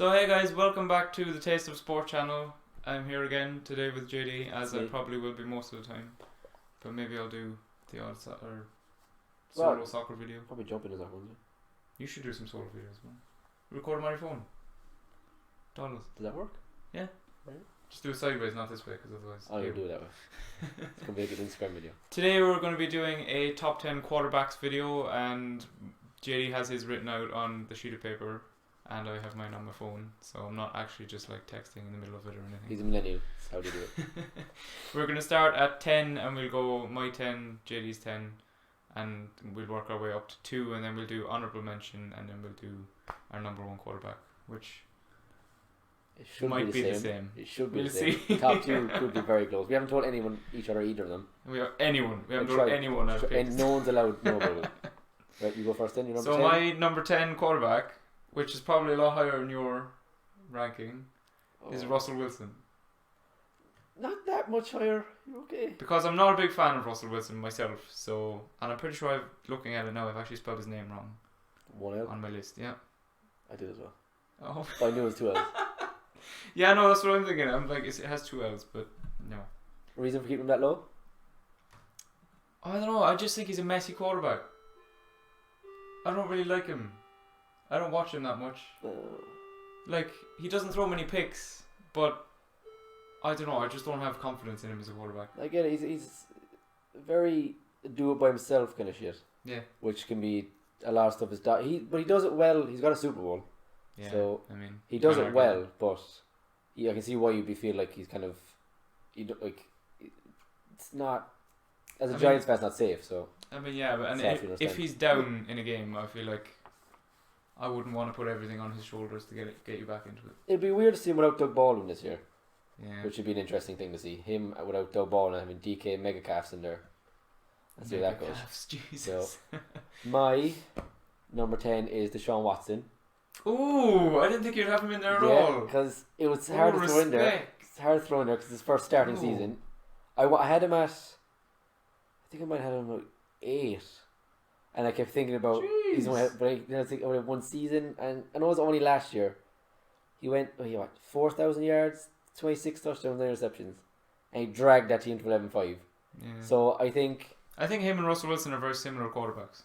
So hey guys, welcome back to the Taste of Sport channel. I'm here again today with JD, as I probably will be most of the time. But maybe I'll do the odd solo soccer video. Probably jump into that one. You should do some solo videos, man. Record them on your phone. $. Does that work? Yeah. Right. Just do it sideways, not this way, because otherwise... I'll do it that way. It's going to be like an Instagram video. Today we're going to be doing a top 10 quarterbacks video, and JD has his written out on the sheet of paper. And I have mine on my phone, so I'm not actually just like texting in the middle of it or anything. He's a millennial. That's how do you do it. We're going to start at 10 and we'll go my 10, JD's 10, and we'll work our way up to 2, and then we'll do honourable mention, and then we'll do our number 1 quarterback, which it should might be the same. It should be the same. See. Top 2 could be very close. We haven't told each other either of them. We haven't told anyone our picks. And no one's allowed to know about it. Right, you go first then, your number 10. So my number 10 quarterback, which is probably a lot higher in your ranking, is Russell Wilson. Not that much higher. You're okay. Because I'm not a big fan of Russell Wilson myself, so, and I'm pretty sure looking at it now, I've actually spelled his name wrong. 1 L? On my list, yeah. I did as well. Oh. I knew it was 2 L's. Yeah, no, that's what I'm thinking. I'm like, it has 2 L's, but no. Reason for keeping him that low? I don't know, I just think he's a messy quarterback. I don't really like him. I don't watch him that much. Like, he doesn't throw many picks, but I don't know, I just don't have confidence in him as a quarterback. I get it, he's very do it by himself kind of shit. Yeah. Which can be a lot of stuff. But he does it well. He's got a Super Bowl. Yeah, so I mean, he does it well, but I can see why you'd feel like he's kind of, it's not, as a Giants fan, it's not safe. So I mean, yeah, but if he's down in a game, I feel like I wouldn't want to put everything on his shoulders to get you back into it. It'd be weird to see him without Doug Baldwin this year. Yeah. Which would be an interesting thing to see. Him without Doug Baldwin and having DK Megacalfs in there. Let's see how that goes. Jesus. So, my number 10 is Deshaun Watson. Ooh, I didn't think you'd have him in there at all. Because it was hard to throw in there. It's hard to throw in there because his first starting season. I had him at, I think I might have had him at 8. And I kept thinking about, he's only had, but I think only one season, and I know it was only last year. He went, 4,000 yards, 26 touchdowns and interceptions, and he dragged that team to 11-5. Yeah. So I think him and Russell Wilson are very similar quarterbacks.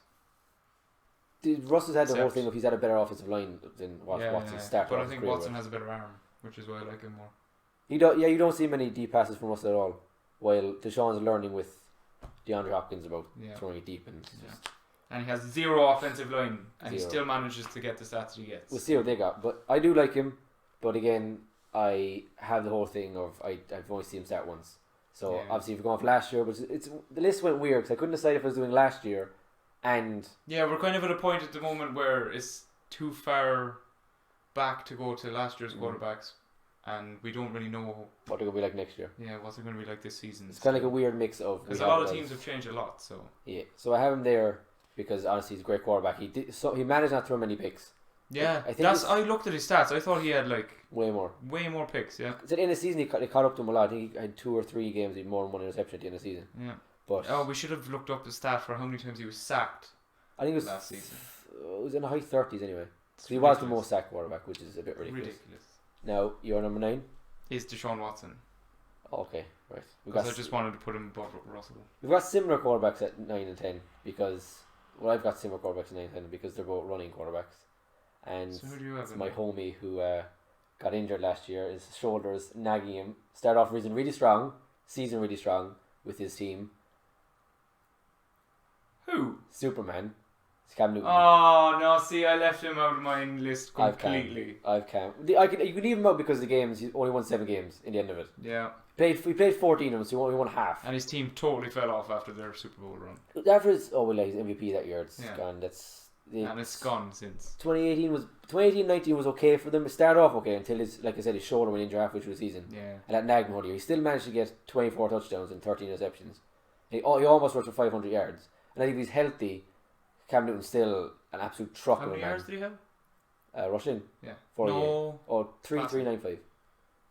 Russell's had the whole thing of he's had a better offensive line than Watson's started. But I think Watson has a better arm, which is why I like him more. You don't see many deep passes from Russell at all, while Deshaun's learning with DeAndre Hopkins about throwing it deep and he has 0 offensive line, and he still manages to get the stats he gets. We'll see what they got, but I do like him. But again, I have the whole thing of I've only seen him start once. So obviously, if we're going off last year, but the list went weird because I couldn't decide if I was doing last year and we're kind of at a point at the moment where it's too far back to go to last year's quarterbacks, and we don't really know what they're going to be like next year. Yeah, what's it going to be like this season? It's kind of like a weird mix of because a lot of teams have changed a lot. So so I have him there because honestly he's a great quarterback. He managed not to throw many picks. Yeah, I think I looked at his stats. I thought he had like way more picks. Yeah, so in the season he caught up to him a lot. I think he had 2 or 3 games. He had more than 1 interception at the end of the season. Yeah, but we should have looked up the stat for how many times he was sacked. I think it was last season. It was in the high 30s anyway. So he was the most sacked quarterback, which is a bit ridiculous. Now your number 9 is Deshaun Watson. Okay, right. Because I just wanted to put him above Russell. We've got similar quarterbacks at 9 and 10 because I've got similar quarterbacks at 9 and 10 because they're both running quarterbacks. And so who do you have? It's my homie who got injured last year. His shoulders nagging him. Started off really strong, season really strong with his team. Who? Superman. It's Cam Newton. Oh no! See, I left him out of my list completely. I've Cam. You can leave him out because the games. He only won 7 games in the end of it. Yeah. We played 14 of them, so he only won half. And his team totally fell off after their Super Bowl run. After his he's MVP that year. It's gone. And it's gone since. 2018-19 was okay for them. It started off okay until his shoulder went injured halfway through the season. Yeah. And that nagged him all year. He still managed to get 24 touchdowns and 13 interceptions. He almost rushed for 500 yards. And I think if he's healthy, Cam Newton's still an absolute truck. How many yards did he have? Rushing. Yeah. 48. Oh, 3,395.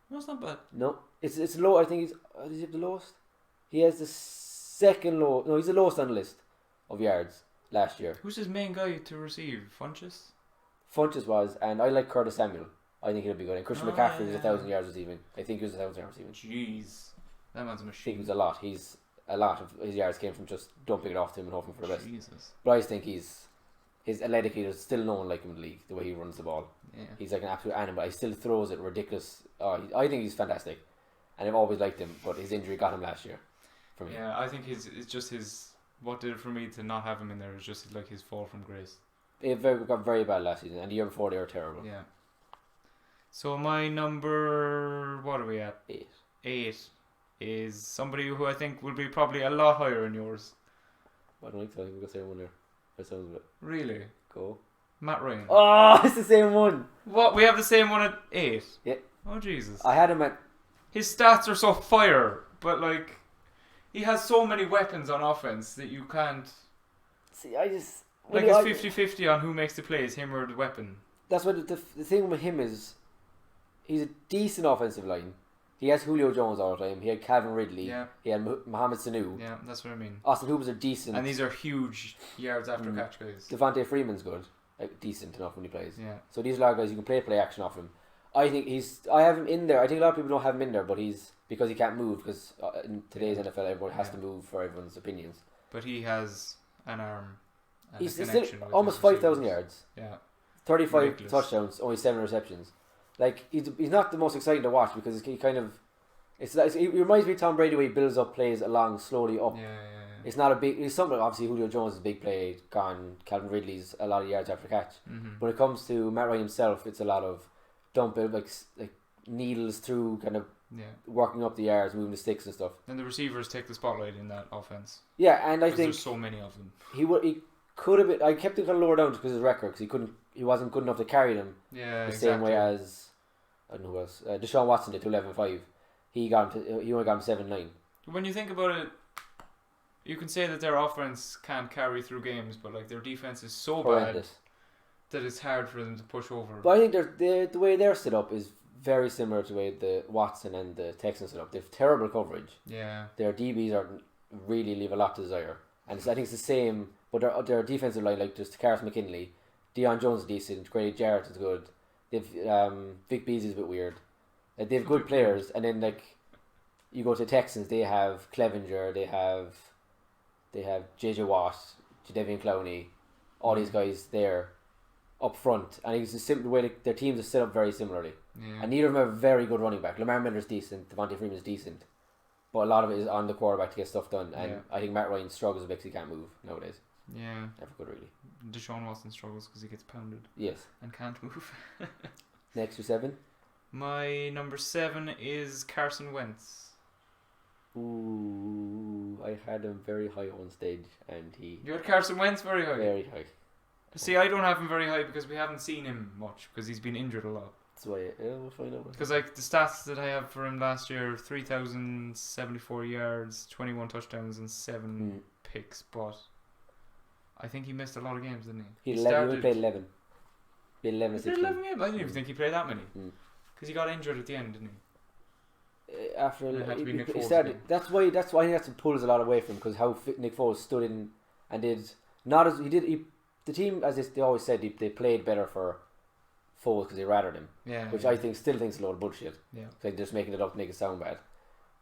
No, it's not bad. No, it's low. I think he's the lowest. He has the second low. No, he's the lowest on the list of yards last year. Who's his main guy to receive? Funchess? Funchess was, and I like Curtis Samuel. I think he'll be good. And Christian Oh, McCaffrey was yeah. 1,000 yards receiving. I think he was 1,000 yards receiving. Jeez, that man's a I think machine. it was a lot. A lot of his yards came from just dumping it off to him and hoping for the best. Jesus. But I just think his athletic is still no one like him in the league. The way he runs the ball, Yeah. he's like an absolute animal. He still throws it ridiculous. I think he's fantastic, and I've always liked him. But his injury got him last year. For me, Yeah, I think it's just his. What did it for me to not have him in there is just like his fall from grace. they got very bad last season, and the year before they were terrible. Yeah. So my number, what are we at? 8. 8 is somebody who I think will be probably a lot higher than yours. I don't think so. I think we'll go same one there. That sounds a bit. Really? Go. Matt Ryan. Oh, it's the same one. What? We have the same one at 8? Yeah. Oh, Jesus. I had him at. His stats are so fire, but like, he has so many weapons on offense that you can't. See, I just. Like, it's 50-50 on who makes the plays, him or the weapon. That's what the thing with him is. He's a decent offensive line. He has Julio Jones all the time. He had Calvin Ridley. Yeah. He had Mohamed Sanu. Yeah, that's what I mean. Austin Hooper's a decent. And these are huge yards after catch guys. Devontae Freeman's good. Like, decent enough when he plays. Yeah. So these are a lot of guys you can play action off him. I think I have him in there. I think a lot of people don't have him in there, but because he can't move, because in today's NFL everyone has to move for everyone's opinions. But he has an arm. And He's a still connection with almost his 5,000 receivers. yards. Yeah. 35 Ridiculous. touchdowns, only 7 receptions. Like, he's not the most exciting to watch because he kind of. It reminds me of Tom Brady where he builds up plays along slowly up. Yeah. It's not a big. It's something. Obviously, Julio Jones is a big play. Gone. Calvin Ridley's a lot of yards after catch. Mm-hmm. When it comes to Matt Ryan himself, it's a lot of dump it like needles through, kind of Yeah. working up the yards, moving the sticks and stuff. And the receivers take the spotlight in that offense. Yeah, and I Because think there's so many of them. he could have been. I kept it kind of lower down because of his record, because he wasn't good enough to carry them Yeah, the exactly. same way as I don't know who else. Deshaun Watson did to 11.5. He only got him 7.9. When you think about it, you can say that their offense can't carry through games, but like their defense is so Horrendous. bad that it's hard for them to push over. But I think the way they're set up is very similar to the way the Watson and the Texans set up. They have terrible coverage. Yeah. Their DBs really leave a lot to desire, and I think it's the same. But their defensive line, like just Karis McKinley, Deion Jones is decent, Grady Jarrett is good. They've Vic Beasley's a bit weird. They have good players, and then like you go to Texans, they have Clevenger, they have JJ Watt, Jadeveon Clowney, all these guys there up front, and it's a simple way their teams are set up very similarly. Yeah. And neither of them have a very good running back. Lamar Miller's decent, Devontae Freeman's decent, but a lot of it is on the quarterback to get stuff done. And Yeah. I think Matt Ryan struggles a bit because he can't move nowadays. Yeah. Never good really. Deshaun Watson struggles because he gets pounded Yes. and can't move. Next to 7. My number 7 is Carson Wentz. Ooh, I had him very high on stage, and he You had Carson Wentz very high. very high. See, I don't have him very high because we haven't seen him much because he's been injured a lot. That's why we'll find out. Because like the stats that I have for him last year, 3,074 yards, 21 touchdowns, and 7 picks. But I think he missed a lot of games, didn't he? He only played 11. He played 11 He or played 16. 11 games. I didn't even think he played that many. Mm. Because he got injured at the end, didn't he? After It had to be Nick Foles started, again. that's why I think that's what pulls a lot away from, because how fit Nick Foles stood in and did not as he did. The team, as they always said, they played better for Foles because they rathered him, Yeah. which I still think is a load of bullshit. Yeah. Like they're just making it up to make it sound bad.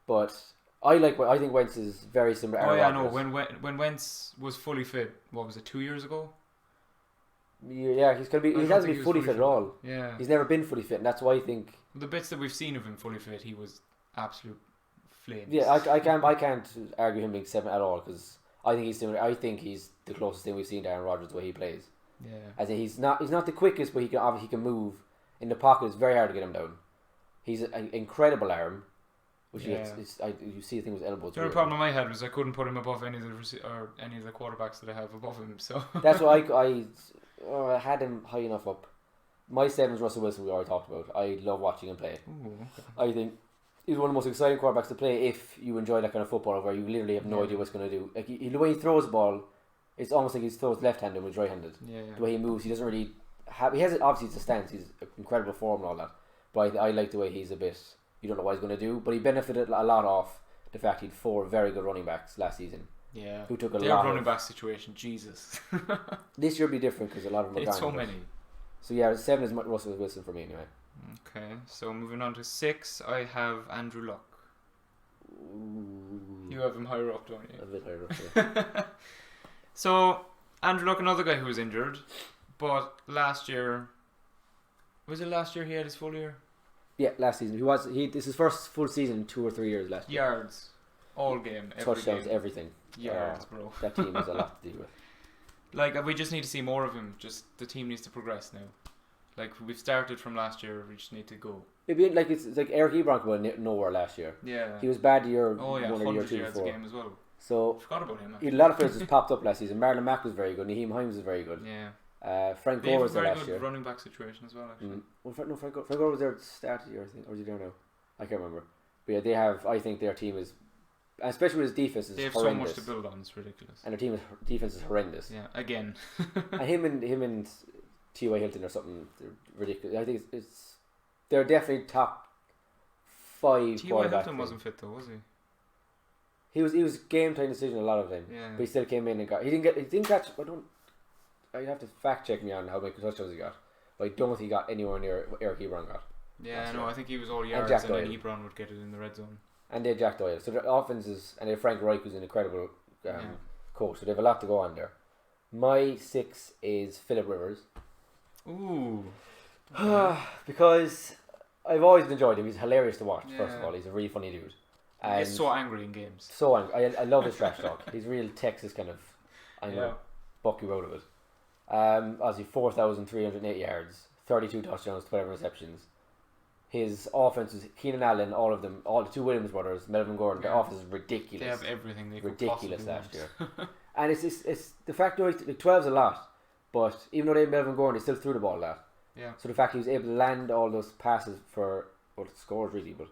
But I think Wentz is very similar. Oh Aaron yeah, no. Rodgers. When Wentz was fully fit, what was it? 2 years ago? Yeah, he's gonna be. I He don't hasn't think been he was fully fit at all. Yeah. He's never been fully fit, and that's why I think. The bits that we've seen of him fully fit, he was absolute flames. Yeah, I can't argue him being 7 at all, because I think he's similar. I think he's the closest thing we've seen to Aaron Rodgers the way he plays. Yeah. As in, he's not the quickest, but he can move in the pocket. It's very hard to get him down. He's an incredible arm, which Yeah. you see the thing with elbows. The only problem I had was I couldn't put him above any of the quarterbacks that I have above him. So That's why I had him high enough up. My 7's Russell Wilson. We already talked about. I love watching him play. Ooh, I think he's one of the most exciting quarterbacks to play if you enjoy that kind of football where you literally have no Yeah. idea what's going to do. Like the way he throws the ball, it's almost like he throws left-handed when he's right-handed. yeah. The way he moves, he doesn't really have. He has obviously it's a stance. He's an incredible form and all that. But I like the way he's a bit. You don't know what he's going to do, but he benefited a lot off the fact he had 4 very good running backs last season. Yeah. Who took a Their lot. running back situation, Jesus. This year will be different because a lot of them are It's gone. so many. So yeah, 7 is Russell Wilson for me anyway. Okay, so moving on to 6, I have Andrew Luck. Ooh. You have him higher up, don't you? A bit higher up, yeah. So, Andrew Luck, another guy who was injured, but last year... Was it last year he had his full year? Yeah, last season. This is his first full season in 2 or 3 years last year. Yards. All game, every touchdowns, game. everything. Yards, bro. That team has a lot to deal with. Like, we just need to see more of him. Just the team needs to progress now. Like, we've started from last year. We just need to go. It'd be like it's like Eric Ebron went nowhere last year. Yeah. He was bad year 1 or year 2 yards before. a game as well. So forgot about him. A lot of players just popped up last season. Marlon Mack was very good. Naheem Hines was very good. Yeah. Frank Gore was there last very year. good running back situation as well, actually. Well, Frank Gore was there at the start of the year, I think, or is he there now? I can't remember. But yeah, they have. I think their team is, especially with his defense, is they have horrendous. so much to build on. It's ridiculous. And their defense is horrendous. Yeah, again. And him and T.Y. Hilton or something, they're ridiculous. I think they're definitely top 5 T.Y. Hilton wasn't fit though, was he? He was game time decision a lot of them. Yeah. But he still came in and got. He didn't catch. I'd have to fact check me on how many touchdowns he got. But I don't think he got anywhere near what Eric Ebron got. Yeah, no, I think he was all yards and then Ebron would get it in the red zone. And they had Jack Doyle. So the offense is, and they have Frank Reich, who's an incredible coach. So they have a lot to go on there. My 6 is Philip Rivers. Ooh. Because I've always enjoyed him. He's hilarious to watch, first of all. He's a really funny dude. And he's so angry in games. So angry. I love his trash talk. He's real Texas kind of, I'm going to buck you out of it. Obviously 4,308 yards, 32 touchdowns, 12 receptions. His offense is Keenan Allen, all of them, all the 2 Williams brothers, Melvin Gordon. Their offense is ridiculous. They have everything. They ridiculous last year. And it's the fact that the 12's a lot, but even though they have Melvin Gordon, they still threw the ball a lot. Yeah. So the fact he was able to land all those passes for scores really, but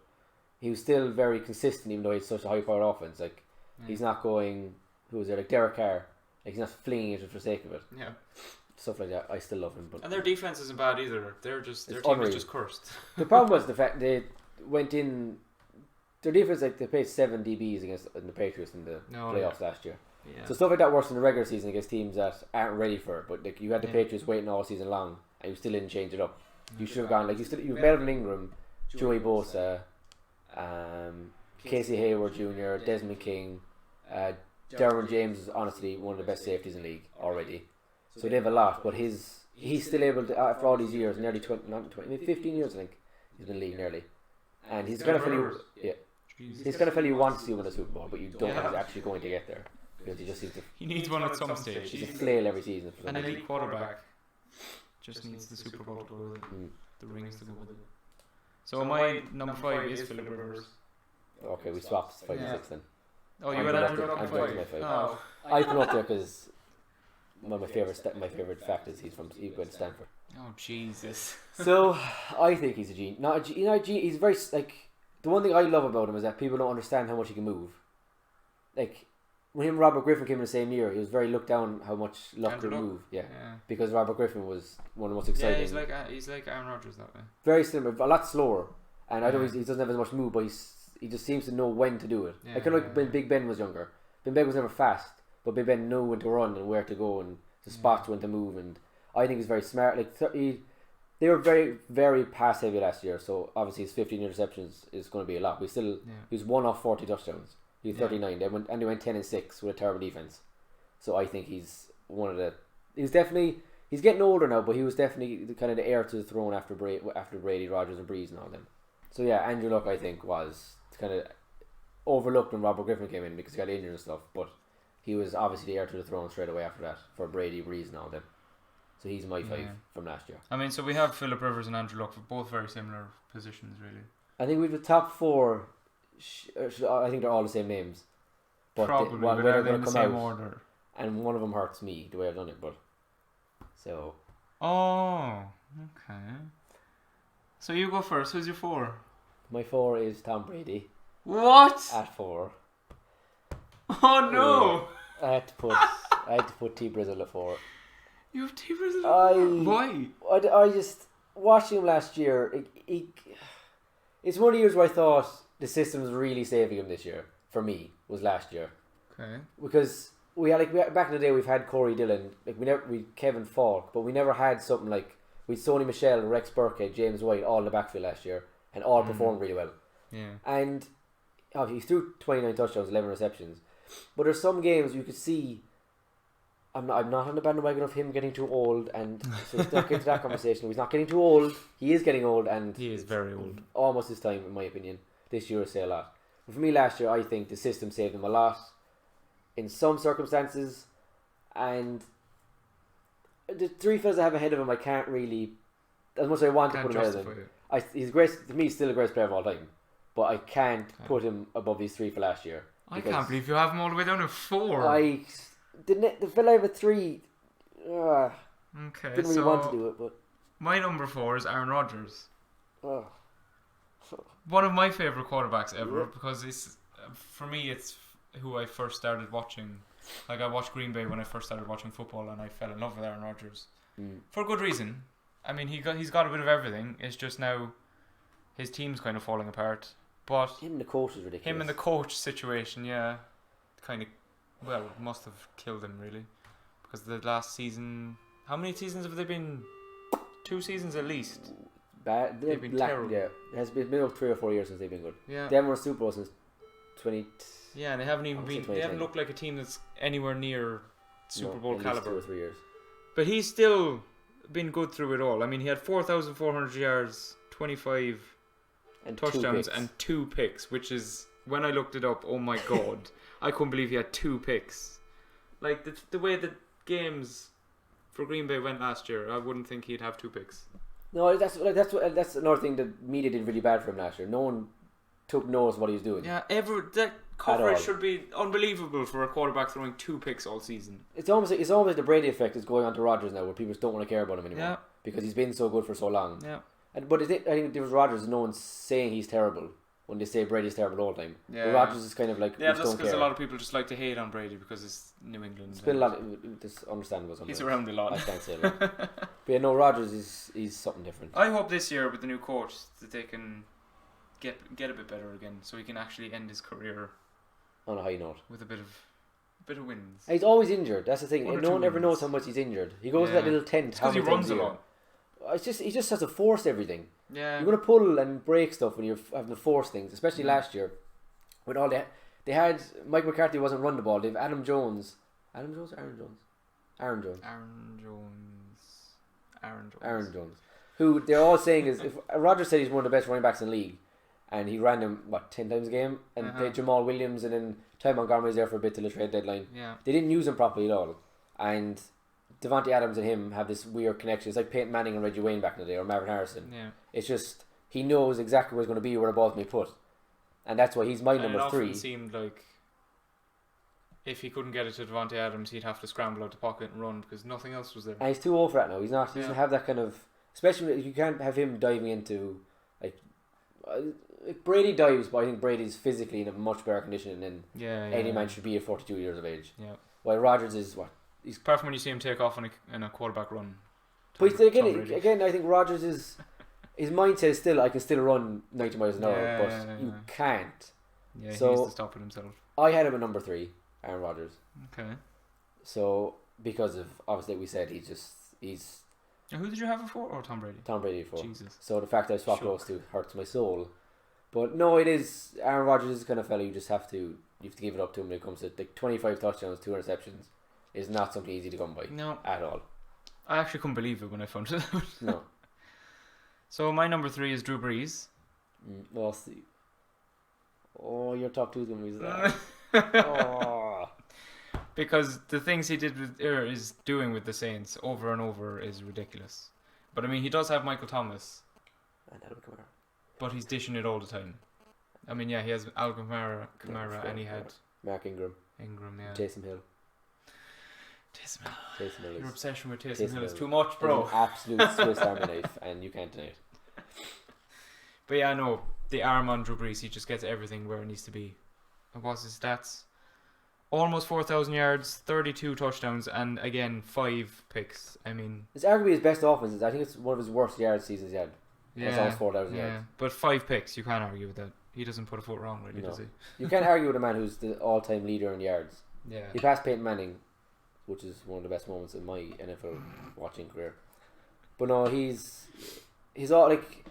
he was still very consistent even though he had such a high powered offense. Like he's not going like Derek Carr, like he's not flinging it for the sake of it. Yeah. Stuff like that. I still love him. But and their defense isn't bad either. Their team is just cursed. The problem was the fact they went in. Their defense, like they played 7 DBs against the Patriots in the playoffs last year. Yeah. So stuff like that works in the regular season against teams that aren't ready for it. But like you had the Patriots waiting all season long, and you still didn't change it up. You should have gone like you Melvin Ingram, Joey Bosa, Casey Hayward Jr., Desmond King, Derwin James is honestly one of the best safeties in the league already. So they have a lot, but he's still able to, after all these years, nearly 15 years I think he's been in the league nearly, and he's kind of fella he's kind of fella you want to see win a Super Bowl, but you don't think he's actually going to get there because he just seems to. He needs one at some stage. He's a flail every season. An elite quarterback just needs the Super Bowl to go with it. The rings to go with it. So my number 5 is Philip Rivers. Okay, we swapped 5 and 6 then. Oh, you had Andrew Luck at 5. Oh. I put up there because one of my favorite fact is he went to Stanford. Oh Jesus! So I think he's a genius. He's very like the one thing I love about him is that people don't understand how much he can move. Like when him and Robert Griffin came in the same year, he was very looked down how much Luck could move. Yeah, because Robert Griffin was one of the most exciting. Yeah, he's like Aaron Rodgers that way. Very similar, a lot slower, and I know he doesn't have as much move, but he just seems to know when to do it. I kind of like when Big Ben was younger. Big Ben was never fast. But Big Ben knew when to run and where to go and the spots when to move, and I think he's very smart. Like they were very, very pass heavy last year, so obviously his 15 interceptions is going to be a lot. He was 1 off 40 touchdowns. He had 39. They went 10-6 with a terrible defense. So I think he's one of the. He's getting older now, but he was definitely the kind of the heir to the throne after Brady, Rodgers, and Breeze and all them. So yeah, Andrew Luck I think was kind of overlooked when Robert Griffin came in because he got injured and stuff, but. He was obviously the heir to the throne straight away after that for Brady, Breeze and all them. So he's my 5 from last year. I mean, so we have Philip Rivers and Andrew Luck for both very similar positions, really. I think we've the top 4. I think they're all the same names. But probably, but they're in the same order. And one of them hurts me the way I've done it, but so. Oh, okay. So you go first. Who's your 4? My 4 is Tom Brady. What? At 4. Oh no! I had to put T Brizzle at 4. You have T Brizzle at 4? Why? I just watching him last year. It's one of the years where I thought the system was really saving him this year. For me, was last year. Okay. Because we had back in the day we've had Corey Dillon, we Kevin Falk, but we never had something like with Sony Michel, Rex Burkhead, James White, all in the backfield last year, and all performed really well. Yeah. And he threw 29 touchdowns, 11 receptions. But there's some games you could see. I'm not on the bandwagon of him getting too old, and so let's not get into that conversation. He's not getting too old. He is getting old, and he is very old. Almost his time, in my opinion. This year will say a lot. But for me, last year, I think the system saved him a lot in some circumstances, and the three fellas I have ahead of him, I can't really, as much as I want to put him ahead of him. He's great to me. He's still the greatest player of all time, but I can't put him above these three for last year. I can't believe you have him all the way down to 4. The fella over 3. Okay, didn't really want to do it, but my number 4 is Aaron Rodgers. Oh. One of my favourite quarterbacks ever, because for me it's who I first started watching. Like, I watched Green Bay when I first started watching football, and I fell in love with Aaron Rodgers for good reason. I mean, he's got a bit of everything. It's just now his team's kind of falling apart. But him and the coach is ridiculous. Him and the coach situation, yeah, kind of, well, must have killed him really, because the last season, how many seasons have they been? 2 seasons at least. Bad. They've been terrible. Yeah, it has been up 3 or 4 years since they've been good. Yeah. They haven't won a Super Bowl since 20. Yeah, and they haven't even been. They haven't looked like a team that's anywhere near Super Bowl caliber. 2 or 3 years. But he's still been good through it all. I mean, he had 4,400 yards, 25 and touchdowns, and 2 picks, which is, when I looked it up, oh my god, I couldn't believe he had 2 picks. Like the way the games for Green Bay went last year, I wouldn't think he'd have 2 picks. No, that's another thing that media did really bad for him last year. No one took notice what he was doing. Yeah, that coverage should be unbelievable for a quarterback throwing 2 picks all season. It's almost like the Brady effect is going on to Rodgers now, where people just don't want to care about him anymore because he's been so good for so long. Yeah. But I think there was Rodgers. No one's saying he's terrible when they say Brady's terrible all the time. Yeah. But Rodgers is kind of like, yeah, that's because a lot of people just like to hate on Brady because it's New England. It's been a lot. It's understandable. He's around a lot. I can't say that. But yeah, no, Rodgers he's something different. I hope this year with the new coach that they can get a bit better again, so he can actually end his career on a high note with a bit of wins. He's always injured. That's the thing. No one ever knows how much he's injured. He goes to that little tent. Because he runs a lot. He just has to force everything. Yeah. You're going to pull and break stuff when you're having to force things, especially last year. With all they had Mike McCarthy wasn't run the ball. They have Aaron Jones. Who they're all saying is, if Rodgers said he's one of the best running backs in the league, and he ran him 10 times a game, and played Jamal Williams, and then Ty Montgomery was there for a bit till the trade deadline. Yeah. They didn't use him properly at all, and Devontae Adams and him have this weird connection. It's like Peyton Manning and Reggie Wayne back in the day, or Marvin Harrison. Yeah. It's just he knows exactly where he's going to be, where the ball's going to be put, and that's why he's my number 3. It seemed like if he couldn't get it to Devontae Adams, he'd have to scramble out the pocket and run because nothing else was there. And he's too old for that now. He doesn't have that kind of, especially if you can't have him diving into like Brady dives, but I think Brady's physically in a much better condition than any man should be at 42 years of age. Yeah. While Rodgers is he's perfect when you see him take off in a quarterback run. But again, I think Rodgers is his mindset is still I can still run 90 miles an hour, but you can't. Yeah, so he needs to stop it himself. I had him at number 3, Aaron Rodgers. Okay. So because of obviously we said he's. Who did you have it for? Or Tom Brady? Tom Brady for. Jesus. So the fact that I swapped those two hurts my soul. But no, it is Aaron Rodgers is the kind of fellow you have to give it up to him when it comes to like 25 touchdowns, 2 interceptions. Is not something easy to come by. No. At all. I actually couldn't believe it when I found it out. No. So my number 3 is Drew Brees. Well, see. Oh, your top 2 is going to be that. Oh. Because the things he is doing with the Saints over and over is ridiculous. But I mean, he does have Michael Thomas. And Alvin Kamara. But he's dishing it all the time. I mean, yeah, he has Alvin Kamara, and he had Mark Ingram, yeah. Taysom Hill. Your obsession with Taysom Hill is too much, bro. An absolute Swiss Army knife, and you can't deny it. But yeah, no, the arm on Drew Brees, he just gets everything where it needs to be. And what's his stats? Almost 4,000 yards, 32 touchdowns, and again 5 picks. I mean, it's arguably his best offenses. I think it's one of his worst yard seasons he had. Yeah, it's almost 4,000 yards. But 5 picks, you can't argue with that. He doesn't put a foot wrong, really, does he? You can't argue with a man who's the all-time leader in yards. Yeah. He passed Peyton Manning, which is one of the best moments in my NFL watching career. But no, he's all like.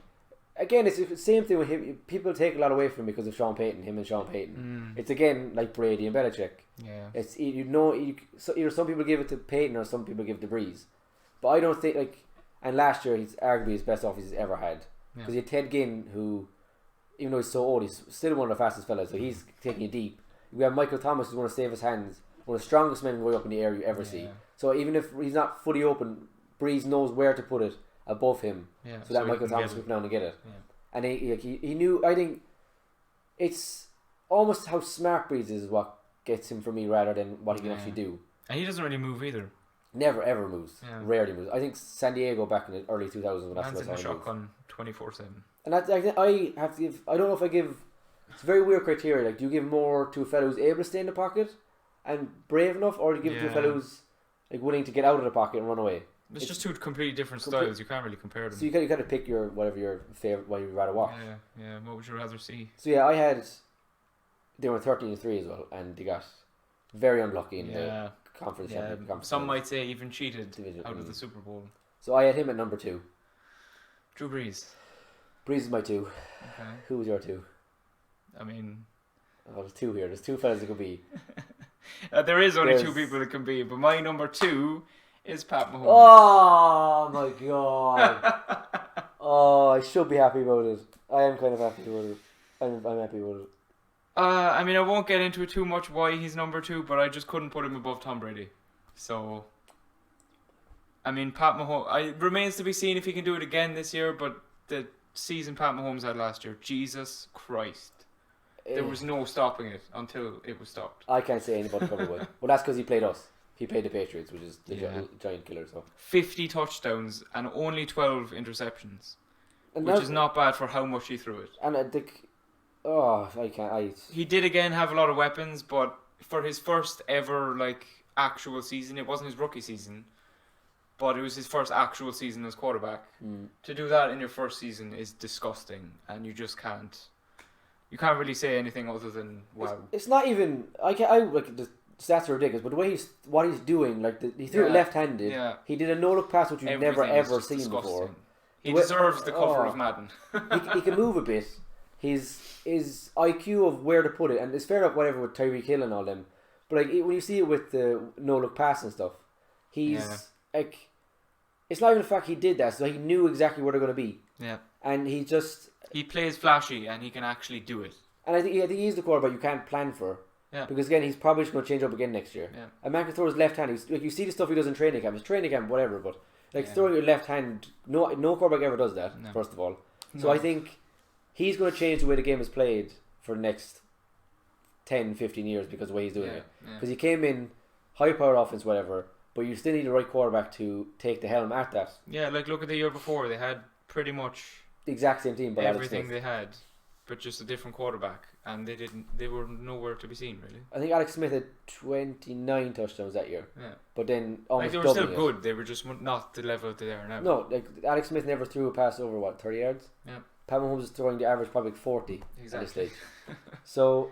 Again, it's the same thing with him. People take a lot away from him because of Sean Payton, him and Sean Payton. It's again like Brady and Belichick. Yeah. It's so either some people give it to Payton or some people give it to Breeze. But I don't think and last year he's arguably his best offense he's ever had because he had Ted Ginn, who, even though he's so old, he's still one of the fastest fellas. So he's taking it deep. We have Michael Thomas, who's one of Save His Hands, one of the strongest men way up in the air you ever see. So even if he's not fully open, Breeze knows where to put it above him, so that Michael Thomas can come down and get it. And he knew. I think it's almost how smart Breeze is what gets him for me rather than what he can actually do. And he doesn't really move either. Never ever moves. Rarely moves. I think San Diego back in the early 2000s when that's the shotgun 24/7. And I have to give. I don't know if I give. It's a very weird criteria. Like, do you give more to a fellow who's able to stay in the pocket and brave enough, or do you give it to a fellow who's like willing to get out of the pocket and run away? It's just two completely different styles. You can't really compare them. So you got to pick your favorite, what you'd rather watch. Yeah. What would you rather see? So yeah, I had. They were 13-3 as well, and they got very unlucky in the conference. Some might say even cheated out of the Super Bowl. So I had him at number 2. Drew Brees. Brees is my 2. Okay. Who was your 2? I mean, there's 2 here. There's 2 fellas it could be. There is only 2 people it can be, but my number 2 is Pat Mahomes. Oh my god! Oh, I should be happy about it. I am kind of happy about it. I'm happy about it. I mean, I won't get into it too much why he's number 2, but I just couldn't put him above Tom Brady. So, I mean, Pat Mahomes. It remains to be seen if he can do it again this year. But the season Pat Mahomes had last year, Jesus Christ. There was no stopping it until it was stopped. I can't say anybody probably would. Well, that's because he played us. He played the Patriots, which is the giant killer. So 50 touchdowns and only 12 interceptions, which is not bad for how much he threw it. And I can't. He did again have a lot of weapons, but for his first ever actual season, it wasn't his rookie season, but it was his first actual season as quarterback. To do that in your first season is disgusting, and you just can't. You can't really say anything other than wow. It's not even. The stats are ridiculous, but the way what he's doing, he threw it left-handed. Yeah. He did a no-look pass, which you've never ever seen before. He deserves the cover of Madden. he can move a bit. His IQ of where to put it, and it's fair enough whatever with Tyreek Hill and all them, but when you see it with the no-look pass and stuff, he's it's not even the fact he did that, so he knew exactly where they're going to be. Yeah. And he plays flashy, and he can actually do it. And I think he's the quarterback you can't plan for. Yeah. Because again, he's probably just going to change up again next year. Yeah. A man can throw his left hand. You see the stuff he does in training camp. It's training camp, whatever. But throwing your left hand, no quarterback ever does that. No. First of all, so I think he's going to change the way the game is played for the next 10, 15 years because of the way he's doing it. Because he came in high power offense, whatever. But you still need the right quarterback to take the helm at that. Yeah, look at the year before. They had pretty much the exact same team, but everything they had, but just a different quarterback, and they were nowhere to be seen really. I think Alex Smith had 29 touchdowns that year. Yeah, but then almost they were still good. They were just not the level they are now. No, Alex Smith never threw a pass over 30 yards. Yeah, Pat Mahomes is throwing the average probably 40 exactly. at this stage. So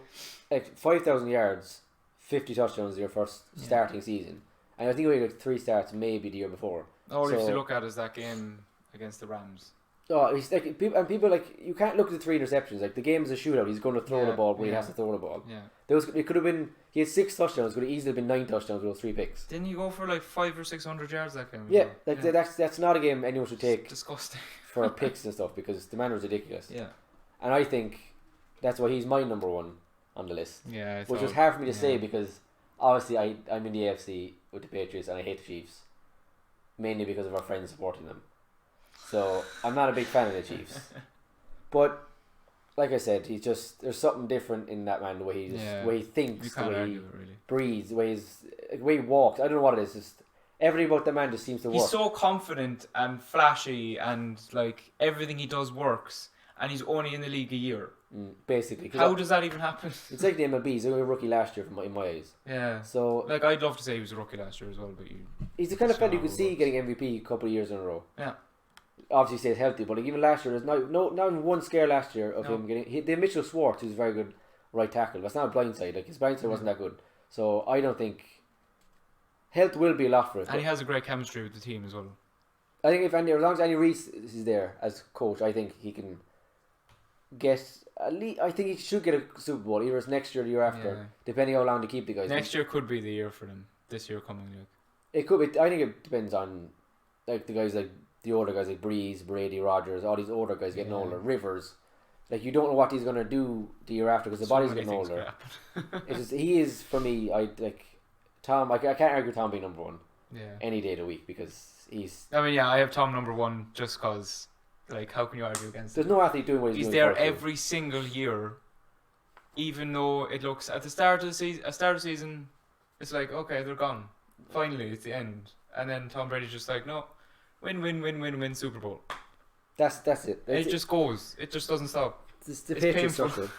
5,000 yards, 50 touchdowns your first starting season, and I think we had 3 starts maybe the year before. All you have to look at is that game against the Rams. Oh, he's people you can't look at the 3 interceptions. The game is a shootout. He's going to throw the ball when he has to throw the ball. Yeah, it could have been. He had 6 touchdowns. It could have easily been 9 touchdowns with those 3 picks. Didn't he go for 500 or 600 yards that game? Yeah, that's not a game anyone should take. It's disgusting for picks and stuff because the man was ridiculous. Yeah, and I think that's why he's my number 1 on the list. Yeah, which was hard for me to say because obviously I'm in the AFC with the Patriots and I hate the Chiefs, mainly because of our friends supporting them. So I'm not a big fan of the Chiefs, but like I said, there's something different in that man. The way he thinks, the way he breathes, the way he walks. I don't know what it is. Just everything about the man just seems to work. He's so confident and flashy, and everything he does works. And he's only in the league a year. Basically, how does that even happen? It's like the MLB. He's only a rookie last year in my eyes. Yeah. So I'd love to say he was a rookie last year as well, but he's the kind of fan you could see getting MVP a couple of years in a row. Yeah. Obviously, stays healthy, but even last year, there's not even one scare last year of him getting. They Mitchell Schwartz, who's a very good right tackle. That's not a blindside. His blindside wasn't that good. So I don't think health will be a lot for it. And he has a great chemistry with the team as well. I think as long as Andy Reese is there as coach, I think he can get at least. I think he should get a Super Bowl either it's next year or the year after, depending how long they keep the guys. Next year could be the year for them. This year coming, like. It could be. I think it depends on like the guys like the older guys like Breeze, Brady, Rodgers, all these older guys getting older. Rivers, like you don't know what he's gonna do the year after because the body's getting older. It's just, he is for me. I like Tom. I can't argue Tom being number one. Yeah. Any day of the week because he's. I mean, yeah, I have Tom number one just because, like, how can you argue against? There's no athlete doing what he's doing. He's there every single year, even though it looks at the start of the season, it's like okay, they're gone. Finally, it's the end, and then Tom Brady's just like, no, win, Super Bowl. That's it. It just goes. It just doesn't stop. It's the Patriots structure.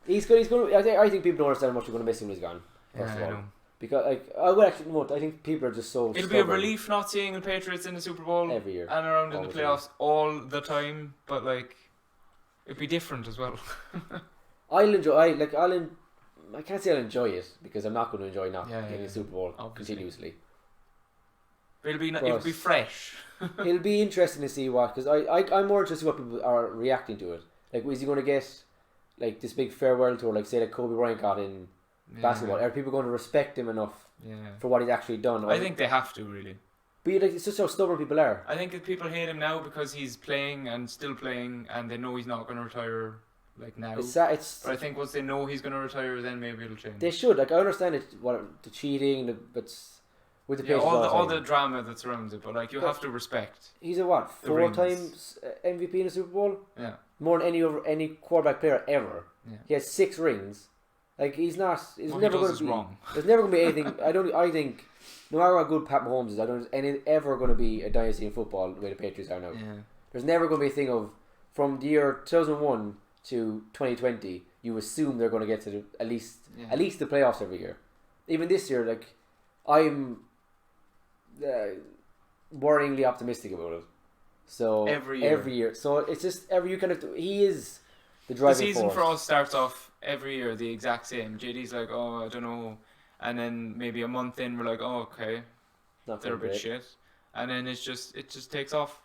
He's good. He's going. I think people don't understand how much we're going to miss him when he's gone. First of all. Know. Because like I would actually no, I think people are just so. It'll be a relief not seeing the Patriots in the Super Bowl every year and around in the playoffs all the time. But like, it'd be different as well. I'll enjoy. I can't say I'll enjoy it because I'm not going to enjoy not getting the Super Bowl continuously. But it'll be fresh. It'll be interesting to see what because I'm more interested in what people are reacting to it. Like, is he going to get like this big farewell tour, like say like Kobe Bryant got in basketball? Are people going to respect him enough for what he's actually done? I think they have to really. But like, it's just how stubborn people are. I think that people hate him now because he's playing and still playing, and they know he's not going to retire. Like now, but I think once they know he's going to retire, then maybe it'll change. They should. Like I understand it, the cheating, with the Patriots all the drama that surrounds it. But like you have to respect. He's a 4 times MVP in the Super Bowl. Yeah, more than any quarterback player ever. Yeah. He has 6 rings. Like he's not. He's never going to be wrong. There's never going to be anything. I think no matter how good Pat Mahomes is, I don't think there's ever going to be a dynasty in football the way the Patriots are now. Yeah. There's never going to be a thing of from the year 2001. To 2020, you assume they're going to get to at least the playoffs every year. Even this year, like I'm worryingly optimistic about it. So every year, so it's just every year he is the driving force. The season for us starts off every year the exact same. JD's like, oh, I don't know, and then maybe a month in, we're like, oh, okay, they're a bit shit, and then it just takes off.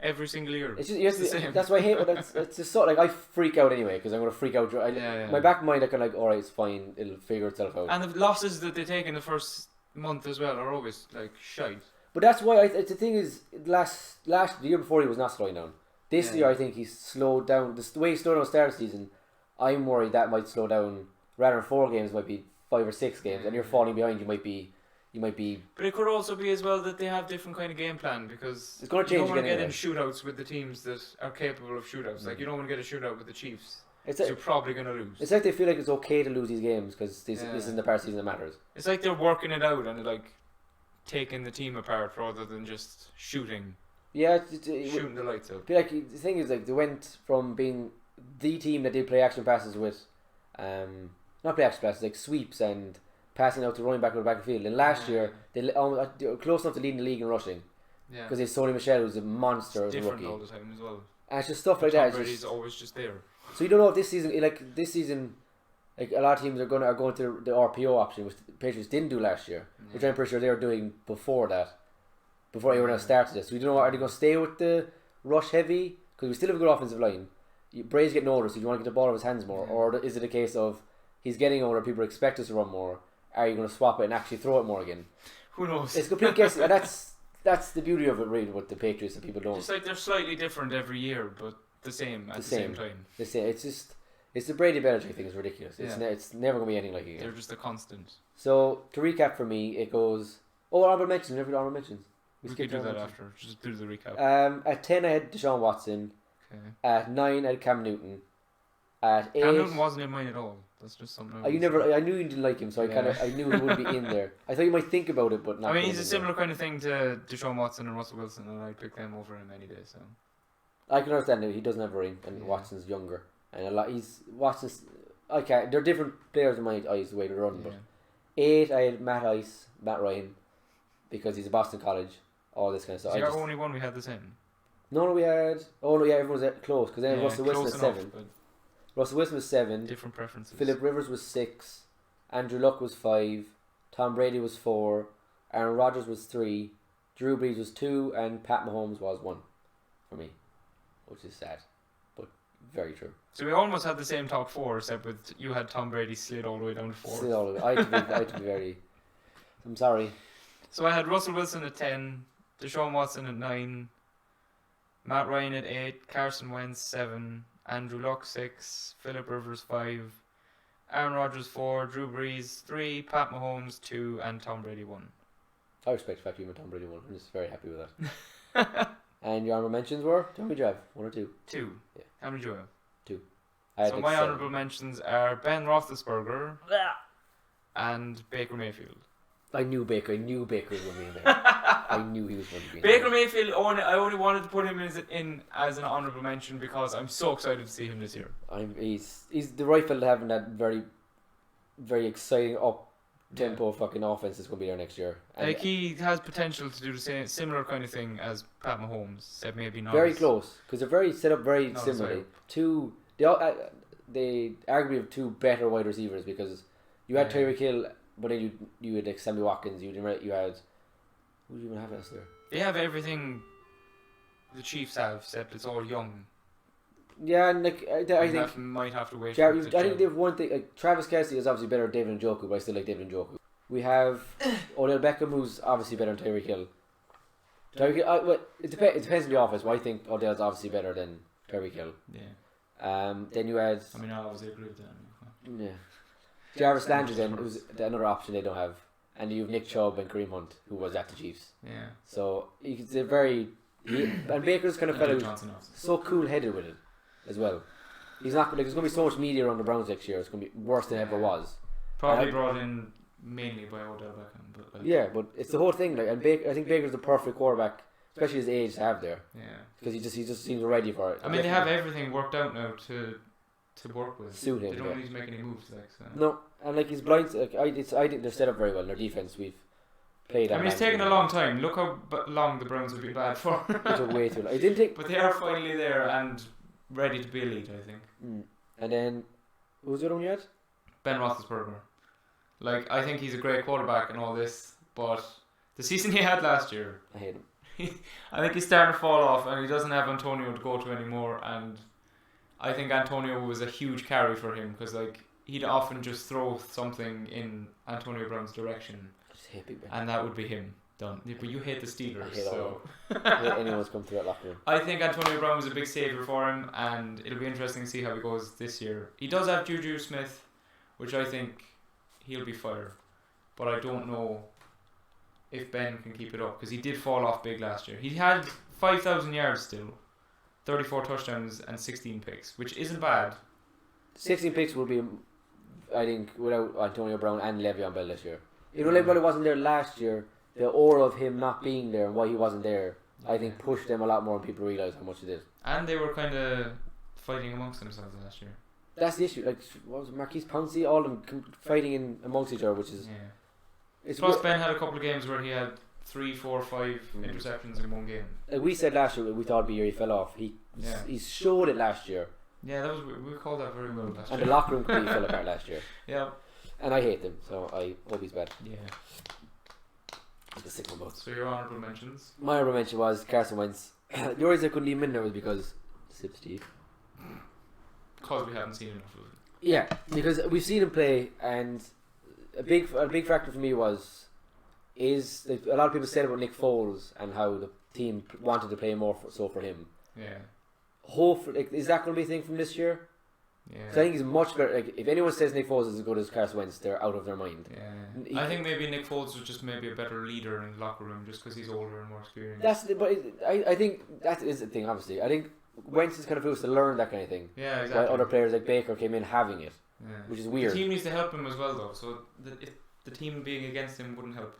Every single year. It's the same. That's why I hate it. It's just so like I freak out anyway because I'm going to freak out. My back of mind, I can like, alright, it's fine. It'll figure itself out. And the losses that they take in the first month as well are always like shite. But that's why the thing is, the year before he was not slowing down. This year I think he's slowed down. The way he slowed down start of the season, I'm worried that might slow down. Rather than 4 games, might be 5 or 6 games, and you're falling behind. You might be. But it could also be as well that they have different kind of game plan because it's going to change. You don't want to get in shootouts with the teams that are capable of shootouts. Like you don't want to get a shootout with the Chiefs. You're probably going to lose. It's like they feel like it's okay to lose these games because this isn't the part of the season that matters. It's like they're working it out and like taking the team apart rather than just shooting. Yeah, shooting the lights out. But like the thing is, like they went from being the team that did play action passes with, not play action passes like sweeps and. Passing out to running back on the back of the field. And last year, they were close enough to leading the league in rushing. Yeah. Because Sony Michel was a monster as a rookie. Different all the time as well. And it's just stuff like that. Brady's always just there. So you don't know if this season, like a lot of teams are going to the RPO option, which the Patriots didn't do last year, which I'm pretty sure they were doing before that, before anyone else started this. So we don't know, are they going to stay with the rush heavy? Because we still have a good offensive line. Brady's getting older, so you want to get the ball out of his hands more, or is it a case of he's getting older, people expect us to run more? Are you going to swap it and actually throw it more again? Who knows? It's complete guessing. And that's the beauty of it, really, with the Patriots that people don't. Just like they're slightly different every year, but the same at the same time. The same. It's the Brady Belichick thing is ridiculous. It's never going to be anything like it again. They're just a constant. So to recap for me, it goes. Oh, honorable mentions. Never honorable mentions. We could do that after. Just do the recap. At 10, I had Deshaun Watson. Okay. At 9, I had Cam Newton. At 8, Cam Newton wasn't in mine at all. That's just something. I knew you didn't like him, so I knew he wouldn't be in there. I thought you might think about it, but not. I mean, he's a similar kind of thing to Deshaun Watson and Russell Wilson, and I'd pick them over him any day. So I can understand that he doesn't have a ring, and Watson's younger, and Watson's. They're different players in my eyes the way they run. But 8, I had Matt Ryan, because he's a Boston College, all this kind of stuff. Is the only one we had the same? No, we had. Oh no, yeah, everyone was close because then Russell Wilson was 7. Russell Wilson was 7. Different preferences. Philip Rivers was 6. Andrew Luck was 5. Tom Brady was 4. Aaron Rodgers was 3. Drew Brees was 2, and Pat Mahomes was 1 for me, which is sad, but very true. So we almost had the same top 4, except with you had Tom Brady slid all the way down to 4. Slid all the way. I had to be very. I'm sorry. So I had Russell Wilson at 10, Deshaun Watson at 9, Matt Ryan at 8, Carson Wentz 7, Andrew Luck 6, Philip Rivers 5, Aaron Rodgers 4, Drew Brees 3, Pat Mahomes 2, and Tom Brady 1. I respect the fact you went Tom Brady 1. I'm just very happy with that. And your honourable mentions were? Tell me, Jeff. 1 or 2? 2. Yeah. How many do you have? 2. So my honourable mentions are Ben Roethlisberger and Baker Mayfield. I knew Baker was going to be in there. I knew he was going to be in Baker there. Mayfield, I only wanted to put him in as an honourable mention because I'm so excited to see him this year. He's the right field having that very, very exciting up-tempo fucking offense that's going to be there next year. And Like he has potential to do the same similar kind of thing as Pat Mahomes, except maybe not. very as- close, because they're very set up very Not as similarly. high. They arguably have 2 better wide receivers, because you had Yeah. Tyreek Hill, but then you had like Sammy Watkins. You had who do you even have else there? They have everything the Chiefs have, except it's all young. Yeah, and like I think might have to wait. I for it to think gel. they have one thing. Like, Travis Kelce is obviously better than David Njoku, but I still like David Njoku. We have Odell Beckham, who's obviously better than Tyreek Hill. It depends on the offense, but I think Odell's obviously better than Tyreek Hill. Yeah. Then you had I mean, I obviously agree with that. yeah, Jarvis Landry, then who's another option they don't have, and you have Nick Chubb and Kareem Hunt, who was at the Chiefs. Yeah. So you could say and Baker's kind of And fella Duke who's Johnson also. so cool headed with it as well. He's not like there's gonna be so much media around the Browns next year. It's gonna be worse than it ever was. Probably brought in mainly by Odell Beckham, but like, Yeah, but it's the whole thing. Like, and I think Baker's the perfect quarterback, especially his age, to have there, yeah. because he just seems ready for it. I mean, they have everything worked out now to work with. Suit him, They don't yeah. need to make any moves, like so. No, and like his blinds, like I think they're set up very well. Their defense, we've played. I mean, it's taken a long time. Look how long the Browns have been bad for. It took way too long. It didn't take. But they are finally there and ready to be elite, I think. And then, who was the other one you had? Ben Roethlisberger. Like, I think he's a great quarterback and all this, but the season he had last year, I hate him. I think he's starting to fall off, and he doesn't have Antonio to go to anymore. And I think Antonio was a huge carry for him, because like he'd often just throw something in Antonio Brown's direction, I just hate Big Ben. and that would be him done. Yeah, but you hate the Steelers, I hate so I hate anyone who's come through that locker room. I think Antonio Brown was a big savior for him, and it'll be interesting to see how he goes this year. He does have Juju Smith, which I think he'll be fire, but I don't know if Ben can keep it up, because he did fall off big last year. He had 5,000 yards still, 34 touchdowns and 16 picks, which isn't bad. 16 picks will be, I think, without Antonio Brown and Le'Veon Bell this year. Even though Le'Veon Bell wasn't there last year, the aura of him not being there and why he wasn't there, I think pushed them a lot more, and people realised how much it did. And they were kind of fighting amongst themselves last year. That's the issue. Like, what was it, Marquise Pouncey? All of them fighting in amongst each other, which is Yeah. it's Plus, what- Ben had a couple of games where he had 3, 4, 5 interceptions in one game. like we said last year, we thought it'd be a year he fell off. He showed it last year, Yeah, that was we called that very well last and year. the locker room completely fell apart last year. Yeah. And I hate them, so I hope he's bad. Yeah. I'm just sick of them both. So your honourable mentions. My honorable mention was Carson Wentz. The reason I couldn't leave him in there was because Sip Steve. Because we haven't seen enough of it. Yeah, because we've seen him play, and a big factor for me is like, a lot of people said about Nick Foles and how the team wanted to play more for him. Yeah. Hopefully, like, is that going to be a thing from this year? Yeah. 'Cause I think he's much better. Like, if anyone says Nick Foles is as good as Carson Wentz, they're out of their mind. Yeah. I think maybe Nick Foles was just maybe a better leader in the locker room just because he's older and more experienced. I think that is the thing. Obviously, I think Wentz is kind of supposed to learn that kind of thing. Yeah, exactly. While other players like Baker came in having it, Yeah. which is weird. The team needs to help him as well, though. So if the team being against him wouldn't help.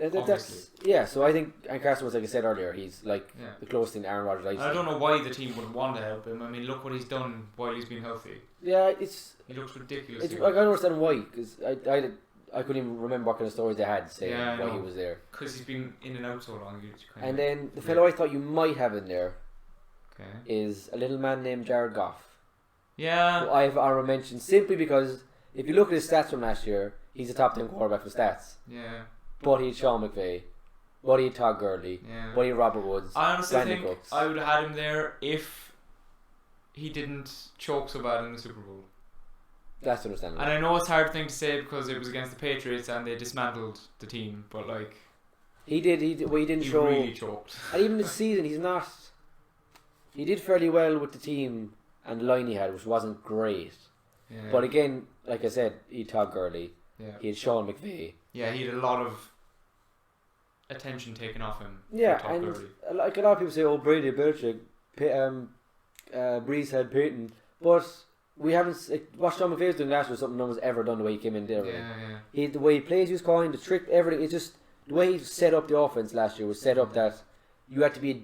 So I think and Carson was, like I said earlier, he's like Yeah. the closest thing to Aaron Rodgers. I don't know why the team wouldn't want to help him. I mean, look what he's done while he's been healthy. Yeah, He looks ridiculous. I don't understand why, because I couldn't even remember what kind of stories they had saying Yeah, I why know. he was there. Because he's been in and out so long. You just And then the fellow I thought you might have in there Okay. is a little man named Jared Goff. Yeah. Who I have honorable mention simply because if you look at his stats from last year, he's a top 10 quarterback for stats. Yeah. But he had Sean McVay, What do you Todd Gurley? Yeah. What do you Robert Woods? I honestly Brandon think Cooks. I would have had him there if he didn't choke so bad in the Super Bowl. That's understandable. And I know it's a hard thing to say because it was against the Patriots and they dismantled the team, but like he didn't show. Really choked. And even this season, he's not. He did fairly well with the team and the line he had, which wasn't great. Yeah. But again, like I said, he had Todd Gurley. Yeah. He had Sean McVay. Yeah, he had a lot of attention taken off him. Yeah, and like a lot of people say, oh, Brady, Belichick, Breeze had Peyton, but we haven't. What Sean McVay was doing last year was something no one's ever done the way he came in there. Yeah. The way he plays, he was calling the trick, everything. It's just the way he set up the offense last year was set up that you had to be a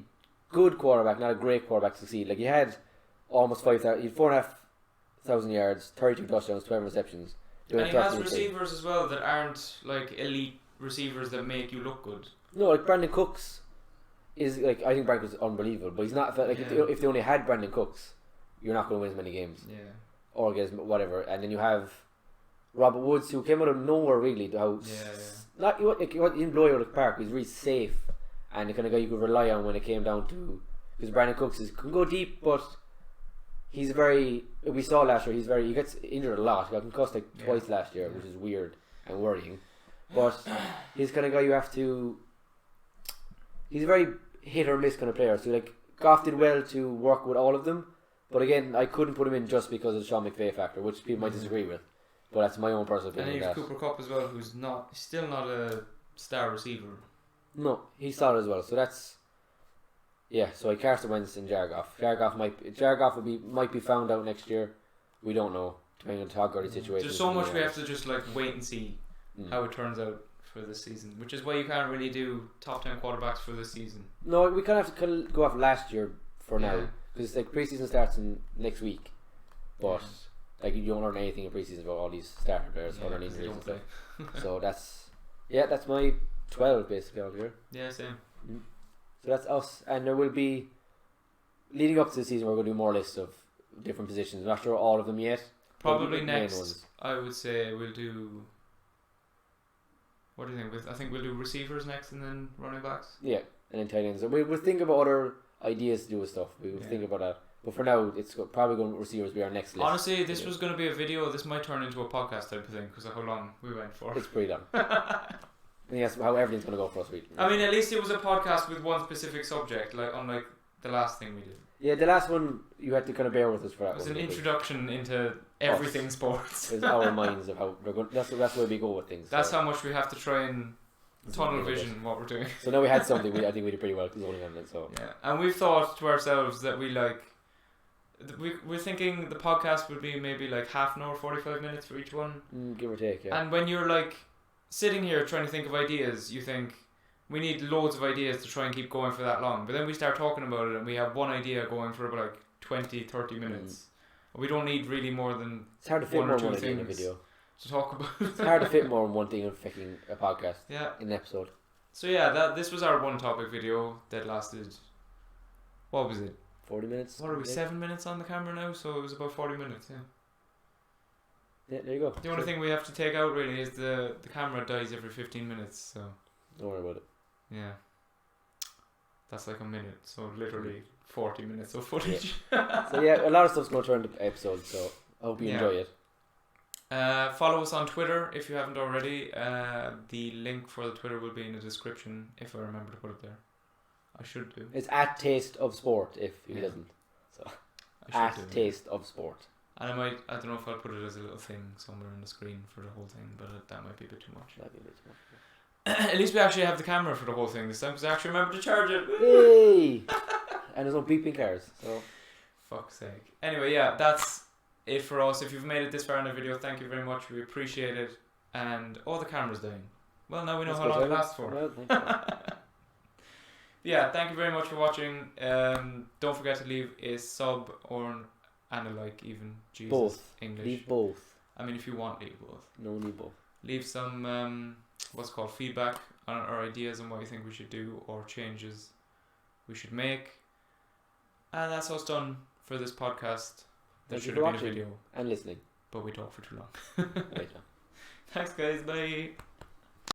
good quarterback, not a great quarterback, to succeed. Like, he had almost 5,000, he had 4,500 yards, 32 touchdowns, 12 receptions. And he has receivers as well that aren't like elite receivers that make you look good. No, like Brandon Cooks is like, I think Brandon Cooks is unbelievable, but he's not like if they only had Brandon Cooks, you're not going to win as many games. Yeah. Or get whatever, and then you have Robert Woods, who came out of nowhere really. Not he didn't blow you out of the park. He's really safe and the kind of guy you could rely on when it came down to, because Brandon Cooks can go deep, but he's very. We saw last year. He gets injured a lot. He got concussed like twice last year, which is weird and worrying. But he's kind of guy you have to. He's a very hit or miss kind of player. So like Goff did well to work with all of them, but again, I couldn't put him in just because of the Sean McVay factor, which people might disagree with. But that's my own personal opinion. And then you have Cooper Kupp as well, who's still not a star receiver. No, he's solid as well. So that's So like Carson Wentz and Jared Goff. Jared Goff might be found out next year. We don't know, depending on the Todd Gurley situation. There's so much we have to just like wait and see how it turns out for this season, which is why you can't really do top 10 quarterbacks for this season. No, we kind of have to go off last year for now, because like preseason starts in next week, but like you don't learn anything in preseason about all these starter players or any injuries and stuff. So that's my 12 basically all year. Yeah, same. So that's us, and there will be, leading up to the season, we're going to do more lists of different positions. I'm not sure all of them yet. Probably next, I would say we'll do. What do you think? I think we'll do receivers next, and then running backs. Yeah, and then tight ends. So we'll think about other ideas to do with stuff. We'll think about that. But for now, it's probably going to receivers be our next list. Honestly, this was going to be a video. This might turn into a podcast type of thing because of how long we went for. It's pretty long. And yes, how everything's going to go for us. I mean, at least it was a podcast with one specific subject, like unlike the last thing we did. Yeah, the last one you had to kind of bear with us for that. It was an introduction into everything sports. It's our minds of how we're going. That's where we go with things. That's how much we have to try and tunnel vision what we're doing. So now we had something. I think we did pretty well zoning on it. So yeah, and we've thought to ourselves that we're thinking the podcast would be maybe like half an hour, 45 minutes for each one, give or take. Yeah. And when you're like sitting here trying to think of ideas, you think we need loads of ideas to try and keep going for that long. But then we start talking about it and we have one idea going for about like 20-30 minutes. We don't need really more than it's hard to fit one more or two one things in a video to talk about. It's hard to fit more than one thing in a podcast. Yeah. In an episode. So yeah, this was our one topic video that lasted. What was it? 40 minutes. What are we? 7 minutes on the camera now, so it was about 40 minutes. Yeah. Yeah, there you go. The only thing we have to take out really is the camera dies every 15 minutes, so don't worry about it. Yeah. That's like a minute, so literally 40 minutes of footage. Yeah. So yeah, a lot of stuff's going to turn into episodes, so I hope you enjoy it. Follow us on Twitter if you haven't already. The link for the Twitter will be in the description if I remember to put it there. I should do. It's at Taste of Sport if he doesn't. So at Taste of Sport. And I don't know if I'll put it as a little thing somewhere on the screen for the whole thing, but that might be a bit too much. That'd be a bit too much. At least we actually have the camera for the whole thing this time because I actually remember to charge it. Hey! And there's no beeping cars, so. Fuck's sake. Anyway, yeah, that's it for us. If you've made it this far in the video, thank you very much. We appreciate it. And the camera's dying. Well, now we know how long it lasts for. Well, thank you. Yeah, thank you very much for watching. Don't forget to leave a sub and a like even. Jesus, both. English. Leave both. I mean, if you want, leave both. No, leave both. Leave some feedback on our ideas and what you think we should do or changes we should make. And that's us done for this podcast. That should have been a video. And listening. But we talk for too long. Right. Thanks guys, bye.